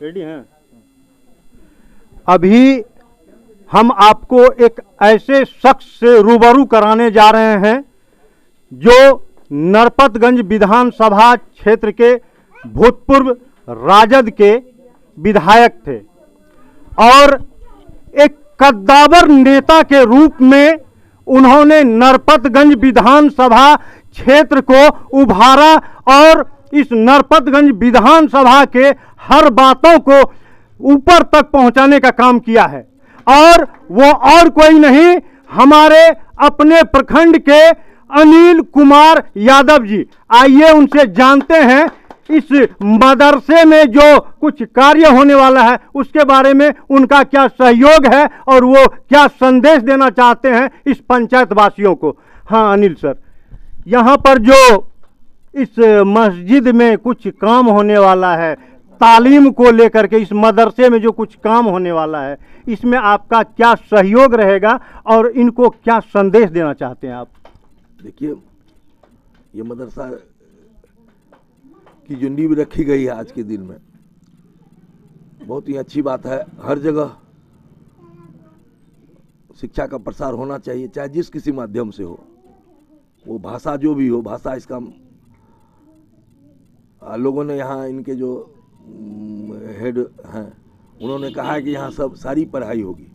Ready हैं? अभी हम आपको एक ऐसे शख्स से रूबरू कराने जा रहे हैं जो नरपतगंज विधानसभा क्षेत्र के भूतपूर्व राजद के विधायक थे और एक कद्दावर नेता के रूप में उन्होंने नरपतगंज विधानसभा क्षेत्र को उभारा और इस नरपतगंज विधानसभा के हर बातों को ऊपर तक पहुंचाने का काम किया है। और वो और कोई नहीं, हमारे अपने प्रखंड के अनिल कुमार यादव जी। आइए उनसे जानते हैं इस मदरसे में जो कुछ कार्य होने वाला है उसके बारे में उनका क्या सहयोग है और वो क्या संदेश देना चाहते हैं इस पंचायत वासियों को। हाँ अनिल सर, यहाँ पर जो इस मस्जिद में कुछ काम होने वाला है, तालीम को लेकर के इस मदरसे में जो कुछ काम होने वाला है, इसमें आपका क्या सहयोग रहेगा और इनको क्या संदेश देना चाहते हैं आप? देखिए, ये मदरसा की जो नींव रखी गई है आज के दिन में, बहुत ही अच्छी बात है। हर जगह शिक्षा का प्रसार होना चाहिए, चाहे जिस किसी माध्यम से हो, वो भाषा जो भी हो, भाषा इसका लोगों ने यहाँ इनके जो हेड हैं उन्होंने कहा है कि यहाँ सब सारी पढ़ाई होगी,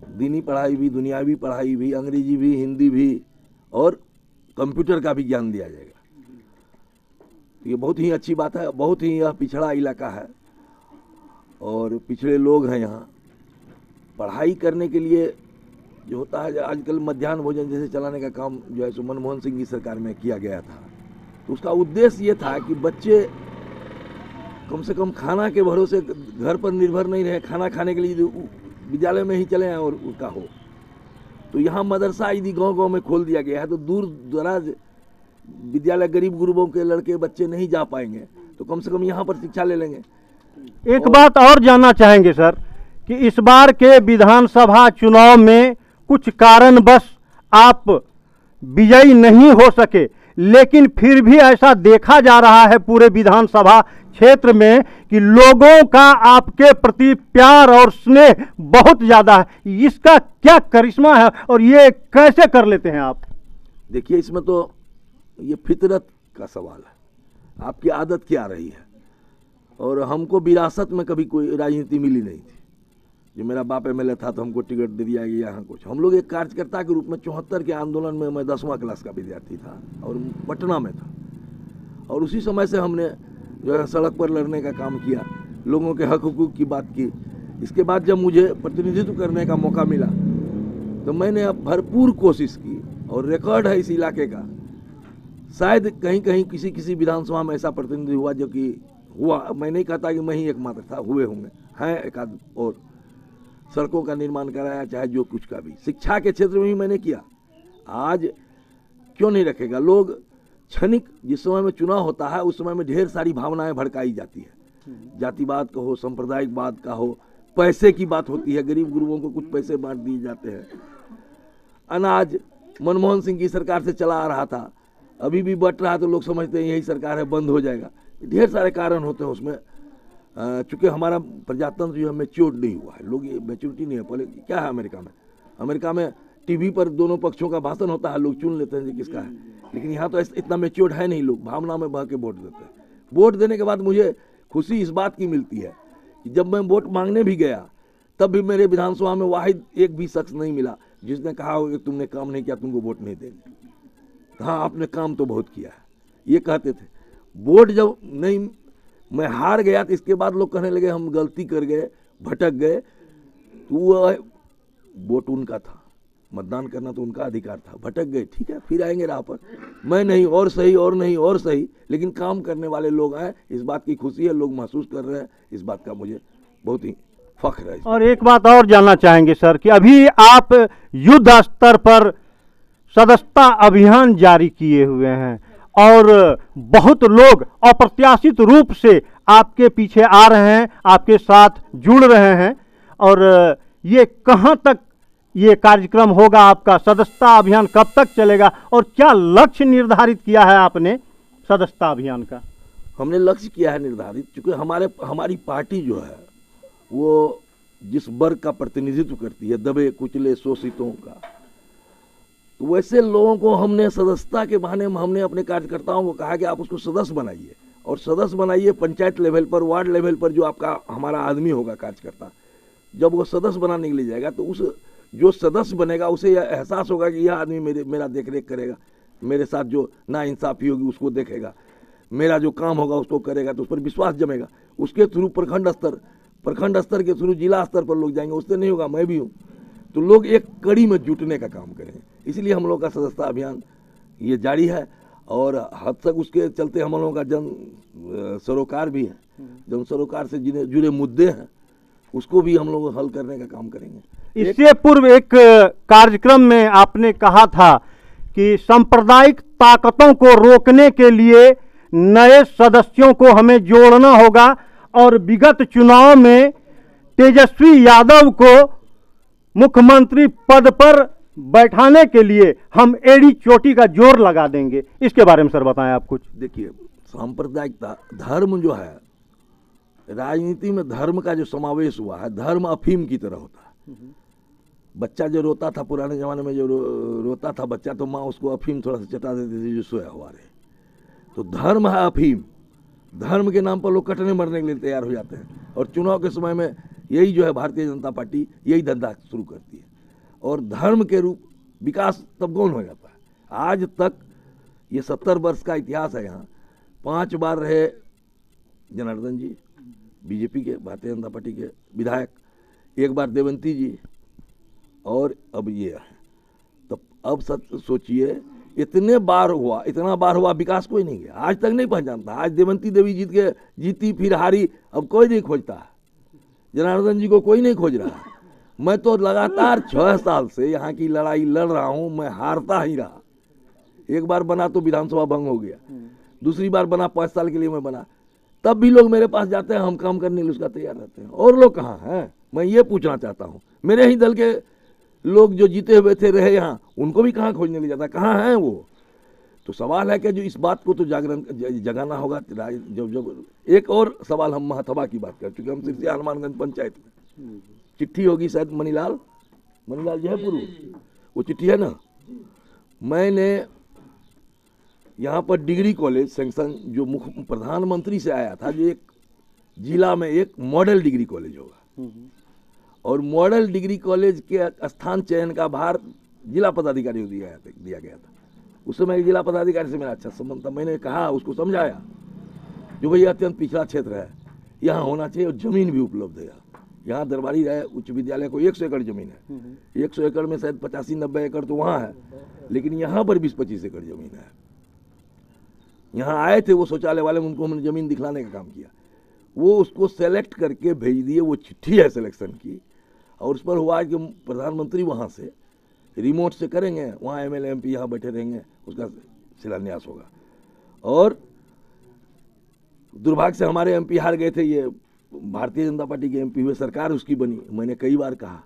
दीनी पढ़ाई भी, दुनियावी पढ़ाई भी, अंग्रेजी भी, हिंदी भी और कंप्यूटर का भी ज्ञान दिया जाएगा। तो ये बहुत ही अच्छी बात है। बहुत ही यह पिछड़ा इलाका है और पिछड़े लोग हैं। यहाँ पढ़ाई करने के लिए जो होता है, आजकल मध्याह्न भोजन जैसे चलाने का काम जो है सो मनमोहन सिंह की सरकार में किया गया था, तो उसका उद्देश्य ये था कि बच्चे कम से कम खाना के भरोसे घर पर निर्भर नहीं रहे, खाना खाने के लिए विद्यालय में ही चले आए और उसका हो। तो यहाँ मदरसा यदि गांव-गांव में खोल दिया गया है तो दूर दराज विद्यालय गरीब गुरुओं के लड़के बच्चे नहीं जा पाएंगे, तो कम से कम यहाँ पर शिक्षा ले लेंगे। एक बात और जानना चाहेंगे सर कि इस बार के विधानसभा चुनाव में कुछ कारणवश आप विजयी नहीं हो सके, लेकिन फिर भी ऐसा देखा जा रहा है पूरे विधानसभा क्षेत्र में कि लोगों का आपके प्रति प्यार और स्नेह बहुत ज़्यादा है। इसका क्या करिश्मा है और ये कैसे कर लेते हैं आप? देखिए, इसमें तो ये फितरत का सवाल है, आपकी आदत क्या रही है। और हमको विरासत में कभी कोई राजनीति मिली नहीं थी। जो मेरा बाप एमएलए था तो हमको टिकट दे दिया गया यहाँ कुछ। हम लोग एक कार्यकर्ता के रूप में 74 के आंदोलन में मैं 10वां क्लास का विद्यार्थी था और पटना में था, और उसी समय से हमने जो है सड़क पर लड़ने का काम किया, लोगों के हक हुकूक की बात की। इसके बाद जब मुझे प्रतिनिधित्व करने का मौका मिला तो मैंने अब भरपूर कोशिश की, और रिकॉर्ड है इस इलाके का, शायद कहीं कहीं किसी किसी विधानसभा में ऐसा प्रतिनिधि हुआ जो कि हुआ। मैं नहीं कहता कि मैं ही एकमात्र था, हुए होंगे, हैं एक आध और। सड़कों का निर्माण कराया, चाहे जो कुछ का भी। शिक्षा के क्षेत्र में भी मैंने किया। आज क्यों नहीं रखेगा? लोग क्षणिक, जिस समय में चुनाव होता है उस समय में ढेर सारी भावनाएं भड़काई जाती है, जातिवाद का हो, सांप्रदायिकवाद का हो, पैसे की बात होती है, गरीब गुरुओं को कुछ पैसे बांट दिए जाते हैं। अनाज मनमोहन सिंह की सरकार से चला आ रहा था, अभी भी बट रहा, तो लोग समझते हैं यही सरकार है, बंद हो जाएगा। ढेर सारे कारण होते हैं उसमें। चूँकि हमारा प्रजातंत्र जो है मैच्योर नहीं हुआ है, लोग ये मैच्योरिटी नहीं है। पहले क्या है अमेरिका में टीवी पर दोनों पक्षों का भाषण होता है, लोग चुन लेते हैं कि किसका है, लेकिन यहाँ तो इतना मैच्योर है नहीं। लोग भावना में बह के वोट देते हैं। वोट देने के बाद मुझे खुशी इस बात की मिलती है कि जब मैं वोट मांगने भी गया तब भी मेरे विधानसभा में वाहिद एक भी शख्स नहीं मिला जिसने कहा हो कि तुमने काम नहीं किया, तुमको वोट नहीं देंगे। हाँ, आपने काम तो बहुत किया है, ये कहते थे। वोट जब नहीं, मैं हार गया, तो इसके बाद लोग कहने लगे हम गलती कर गए, भटक गए। तो वो वोट उनका था, मतदान करना तो उनका अधिकार था। भटक गए, ठीक है, फिर आएंगे राह पर। मैं नहीं और सही, और नहीं और सही, लेकिन काम करने वाले लोग आए, इस बात की खुशी है, लोग महसूस कर रहे हैं। इस बात का मुझे बहुत ही फख्र है। और एक बात और जानना चाहेंगे सर कि अभी आप युद्ध स्तर पर सदस्यता अभियान जारी किए हुए हैं और बहुत लोग अप्रत्याशित रूप से आपके पीछे आ रहे हैं, आपके साथ जुड़ रहे हैं। और ये कहाँ तक ये कार्यक्रम होगा आपका? सदस्यता अभियान कब तक चलेगा और क्या लक्ष्य निर्धारित किया है आपने सदस्यता अभियान का? हमने लक्ष्य किया है निर्धारित, क्योंकि हमारी पार्टी जो है वो जिस वर्ग का प्रतिनिधित्व करती है, दबे कुचले शोषितों का, तो वैसे लोगों को हमने सदस्यता के बहाने में हमने अपने कार्यकर्ताओं को कहा कि आप उसको सदस्य बनाइए, और सदस्य बनाइए पंचायत लेवल पर, वार्ड लेवल पर। जो आपका हमारा आदमी होगा कार्यकर्ता, जब वो सदस्य बनाने के लिए जाएगा तो उस जो सदस्य बनेगा उसे यह एहसास होगा कि यह आदमी मेरा देख रेख करेगा, मेरे साथ जो नाइंसाफ़ी होगी उसको देखेगा, मेरा जो काम होगा उसको करेगा, तो उस पर विश्वास जमेगा। उसके थ्रू प्रखंड स्तर के थ्रू जिला स्तर पर लोग जाएंगे, उससे नहीं होगा, मैं भी हूँ, तो लोग एक कड़ी में जुटने का काम करेंगे। इसलिए हम लोग का सदस्यता अभियान ये जारी है, और हद तक उसके चलते हम लोगों का जन सरोकार भी है, जन सरोकार से जुड़े मुद्दे हैं उसको भी हम लोग हल करने का काम करेंगे। इससे पूर्व एक कार्यक्रम में आपने कहा था कि सांप्रदायिक ताकतों को रोकने के लिए नए सदस्यों को हमें जोड़ना होगा, और विगत चुनाव में तेजस्वी यादव को मुख्यमंत्री पद पर बैठाने के लिए हम एड़ी चोटी का जोर लगा देंगे। इसके बारे में सर बताएं आप कुछ। देखिए, सांप्रदायिकता, धर्म जो है, राजनीति में धर्म का जो समावेश हुआ है, धर्म अफीम की तरह होता है। बच्चा जो रोता था पुराने जमाने में, जो रोता था बच्चा, तो माँ उसको अफीम थोड़ा सा चटा देती थी जो सोया हुआ रहे। तो धर्म है अफीम, धर्म के नाम पर लोग कटने मरने के लिए तैयार हो जाते हैं, और चुनाव के समय में यही जो है भारतीय जनता पार्टी यही धंधा शुरू करती है, और धर्म के रूप विकास तब गौण हो जाता है। आज तक ये 70 वर्ष का इतिहास है, यहाँ 5 बार रहे जनार्दन जी बीजेपी के, भारतीय जनता पार्टी के विधायक, 1 बार देवंती जी, और अब ये है। तो अब सोचिए, इतना बार हुआ, विकास कोई नहीं गया, आज तक नहीं पहचानता। आज देवंती देवी जीती फिर हारी, अब कोई नहीं खोजता है, जनार्दन जी को कोई नहीं खोज रहा है। मैं तो लगातार 6 साल से यहाँ की लड़ाई लड़ रहा हूँ, मैं हारता ही रहा। एक बार बना तो विधानसभा भंग हो गया, दूसरी बार बना 5 साल के लिए मैं बना, तब भी लोग मेरे पास जाते हैं, हम काम करने के लिए उसका तैयार रहते हैं। और लोग कहाँ हैं, मैं ये पूछना चाहता हूँ। मेरे ही दल के लोग जो जीते हुए थे रहे यहाँ, उनको भी कहाँ खोजने ले जाता, कहाँ हैं वो? तो सवाल है कि जो इस बात को तो जगाना होगा। जब एक और सवाल हम महासभा की बात कर चुके, हम सिरसिया हनुमानगंज पंचायत में चिट्ठी होगी शायद मनीलाल जयपुर, वो चिट्ठी है ना, मैंने यहाँ पर डिग्री कॉलेज सैंक्शन जो मुख्य प्रधानमंत्री से आया था, जो एक जिला में एक मॉडल डिग्री कॉलेज होगा, और मॉडल डिग्री कॉलेज के स्थान चयन का भार जिला पदाधिकारी को दिया गया था। उस समय जिला पदाधिकारी से मेरा अच्छा संबंध था, मैंने कहा, उसको समझाया जो भाई अत्यंत पिछड़ा क्षेत्र है, यहाँ होना चाहिए, और जमीन भी उपलब्ध है। यहाँ दरबारी राय उच्च विद्यालय को 100 एकड़ जमीन है, 100 एकड़ में शायद 85-90 एकड़ तो वहाँ है, लेकिन यहाँ पर 20-25 एकड़ जमीन है। यहाँ आए थे वो शौचालय वाले, उनको हमने ज़मीन दिखलाने का काम किया, वो उसको सेलेक्ट करके भेज दिए, वो चिट्ठी है सिलेक्शन की, और उस पर हुआ कि प्रधानमंत्री वहाँ से रिमोट से करेंगे, वहाँ MLA MP यहाँ बैठे रहेंगे, उसका शिलान्यास होगा। और दुर्भाग्य से हमारे MP हार गए थे, ये भारतीय जनता पार्टी के MP हुए, सरकार उसकी बनी। मैंने कई बार कहा,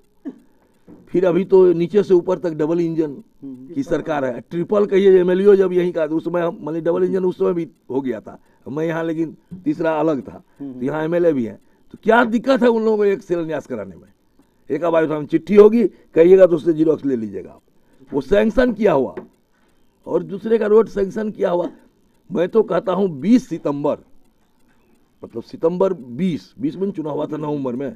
फिर अभी तो नीचे से ऊपर तक डबल इंजन की सरकार है, ट्रिपल कहिए MLA जब यहीं का, उस समय मतलब डबल इंजन उस समय भी हो गया था, मैं यहाँ लेकिन तीसरा अलग था, तो यहाँ MLA भी है। तो क्या दिक्कत है उन लोगों को एक शिलान्यास कराने में? एक बार चिट्ठी होगी, कहिएगा तो उससे जीरोक्स ले लीजिएगा आप, वो सैंक्शन किया हुआ, और दूसरे का रोड सैंक्शन किया हुआ। मैं तो कहता हूँ 20 सितंबर, मतलब सितंबर 20 में चुनाव हुआ था नवंबर में,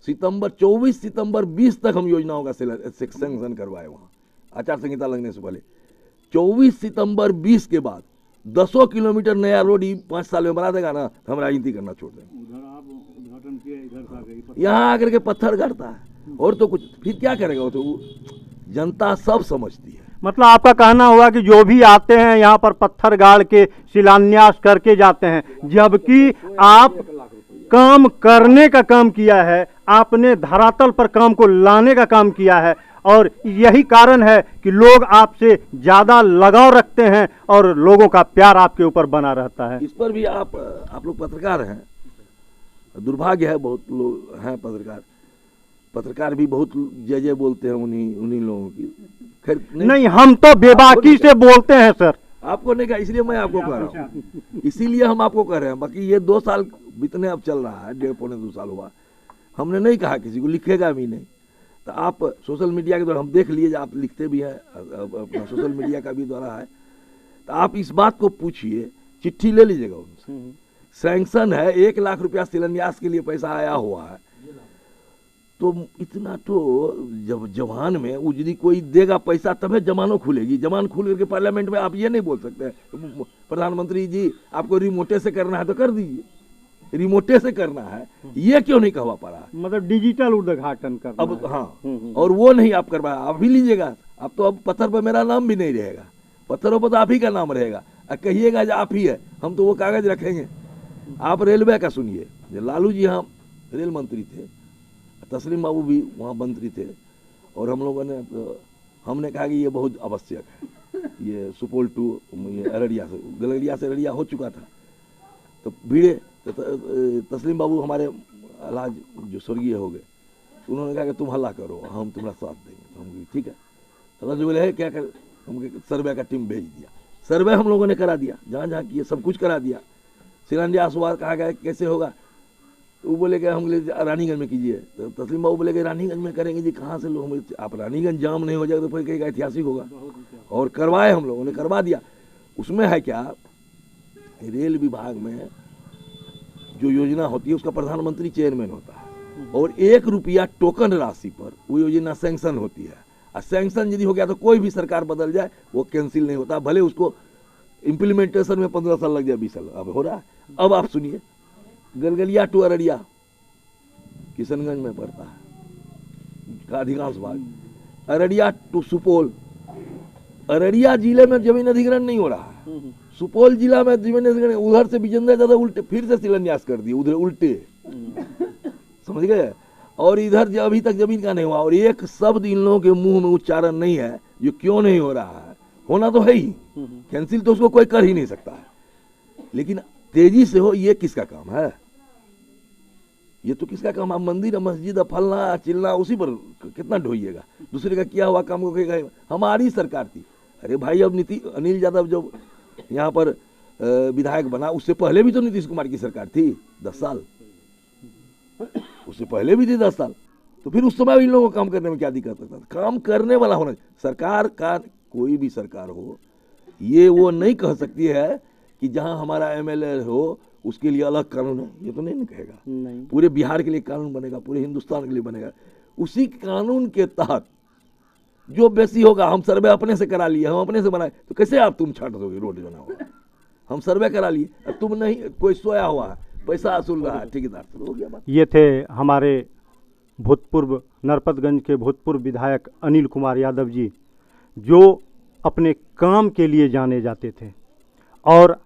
24 सितंबर 20 तक हम योजनाओं का सैंक्शन करवाए वहाँ, आचार संहिता लगने से पहले। 24 सितंबर 20 के बाद 10 किलोमीटर नया रोड 5 साल में बना देगा ना, तो हम राजनीति करना छोड़ देंगे। यहाँ आकर के पत्थर गाड़ता है, और तो कुछ फिर क्या करेगा वो, तो जनता सब समझती है। मतलब आपका कहना हुआ कि जो भी आते हैं यहाँ पर पत्थर गाड़ के शिलान्यास करके जाते हैं, जबकि आप काम करने का काम किया है, आपने धरातल पर काम को लाने का काम किया है, और यही कारण है कि लोग आपसे ज़्यादा लगाव रखते हैं और लोगों का प्यार आपके ऊपर बना रहता है। इस पर भी आप लोग पत्रकार हैं, दुर्भाग्य है, बहुत लोग हैं पत्रकार भी बहुत जय बोलते हैं उन्हीं लोगों की। खैर नहीं, हम तो बेबाकी से बोलते हैं सर। आपको नहीं कहा, इसलिए मैं आपको कह रहा हूँ, इसीलिए हम आपको कह रहे हैं। बाकी ये 2 साल बीतने अब चल रहा है, 1.5 पौने 2 साल हुआ, हमने नहीं कहा, किसी को लिखेगा भी नहीं। तो आप सोशल मीडिया के द्वारा हम देख लिए, आप लिखते भी हैं, अपना सोशल मीडिया का भी द्वारा है, तो आप इस बात को पूछिए, चिट्ठी ले लीजिएगा उनसे, सैंक्शन है 1 लाख रुपया शिलान्यास के लिए पैसा आया हुआ है। तो इतना तो जब जवान में उजरी कोई देगा पैसा तब जमानों खुलेगी। जमान खुल करके पार्लियामेंट में आप ये नहीं बोल सकते प्रधानमंत्री जी आपको रिमोटे से करना है तो कर दीजिए, रिमोटे से करना है, ये क्यों नहीं कहवा पा रहा? मतलब डिजिटल उद्घाटन करना अब हाँ, और वो नहीं आप करवाया, आप ही लीजिएगा। अब तो अब पत्थर पर मेरा नाम भी नहीं रहेगा, पत्थरों पर तो आप ही का नाम रहेगा, कहिएगा जो आप ही है, हम तो वो कागज रखेंगे। आप रेलवे का सुनिए, लालू जी यहाँ रेल मंत्री थे, तस्लीम बाबू भी वहाँ मंत्री थे, और हम लोगों ने हमने कहा कि ये बहुत आवश्यक है, ये सुपौल टू ये अररिया से, गलरिया से अररिया हो चुका था, तो भीड़े तस्लीम बाबू हमारे अलाज जो स्वर्गीय हो गए, तो उन्होंने कहा कि तुम हल्ला करो, हम तुम्हारा साथ देंगे। तो हम ठीक है, तो जो बोले है क्या कर, हम सर्वे का टीम भेज दिया, सर्वे हम लोगों ने करा दिया, जहाँ जहाँ किए सब कुछ करा दिया। शिलान्यास हुआ, कहा गया कैसे होगा, तो वो बोले कि हम रानीगंज में कीजिए, तो तस्लीम बाबू बोले कि रानीगंज में करेंगे जी, कहाँ से लोग, आप रानीगंज जाम नहीं हो जाएगा तो फिर कहेगा ऐतिहासिक होगा, और करवाए हम लोगों ने, करवा दिया। उसमें है क्या, रेल विभाग में जो योजना होती है उसका प्रधानमंत्री चेयरमैन होता है, और 1 रुपया टोकन राशि पर वो योजना सैंक्शन होती है। और सैंक्शन यदि हो गया तो कोई भी सरकार बदल जाए वो कैंसिल नहीं होता, भले उसको इम्प्लीमेंटेशन में 15 साल लग जाए, 20 साल, अब हो रहा है। अब आप सुनिए, गलगलिया टू अररिया किशनगंज में पड़ता है का अधिकांश भाग, अररिया टू सुपौल, अररिया जिले में जमीन अधिग्रहण नहीं हो रहा है, सुपौल जिला में जमीन अधिग्रहण, उधर से विजेंद्र ज्यादा उल्टे फिर से शिलान्यास कर दिए, उधर उल्टे, समझ गए, और इधर अभी तक जमीन का नहीं हुआ, और एक शब्द इन लोगों के मुंह में उच्चारण नहीं है, ये क्यों नहीं हो रहा है, होना तो है ही, कैंसिल तो उसको कोई कर ही नहीं सकता है, लेकिन तेजी से हो, ये किसका काम है, ये तो किसका काम है, मंदिर मस्जिद फलना चिलना उसी पर कितना ढोइएगा, दूसरे का किया हुआ काम को कहेगा हमारी सरकार थी। अरे भाई, अब अनिल यादव जब यहाँ पर विधायक बना, उससे पहले भी तो नीतीश कुमार की सरकार थी 10 साल, उससे पहले भी थी 10 साल, तो फिर उस समय इन लोगों को काम करने में क्या दिक्कत होता था? काम करने वाला होना, सरकार का कोई भी सरकार हो, ये वो नहीं कह सकती है कि जहां हमारा एमएलए हो उसके लिए अलग कानून है, ये तो नहीं कहेगा, नहीं। पूरे बिहार के लिए कानून बनेगा, पूरे हिंदुस्तान के लिए बनेगा, उसी कानून के तहत जो बेसी होगा, हम सर्वे अपने से करा लिए, हम अपने से बनाए, तो कैसे आप तुम छाट दोगे रोड बना होगा, हम सर्वे करा लिए, तुम नहीं, कोई सोया हुआ है पैसा वसूल रहा है ठेकेदार, तो हो गया बात। ये थे हमारे भूतपूर्व नरपतगंज के भूतपूर्व विधायक अनिल कुमार यादव जी, जो अपने काम के लिए जाने जाते थे, और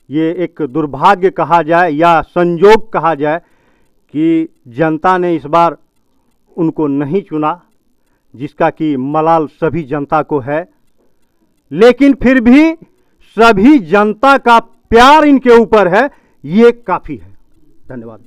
ये एक दुर्भाग्य कहा जाए या संयोग कहा जाए कि जनता ने इस बार उनको नहीं चुना, जिसका कि मलाल सभी जनता को है, लेकिन फिर भी सभी जनता का प्यार इनके ऊपर है, ये काफ़ी है। धन्यवाद।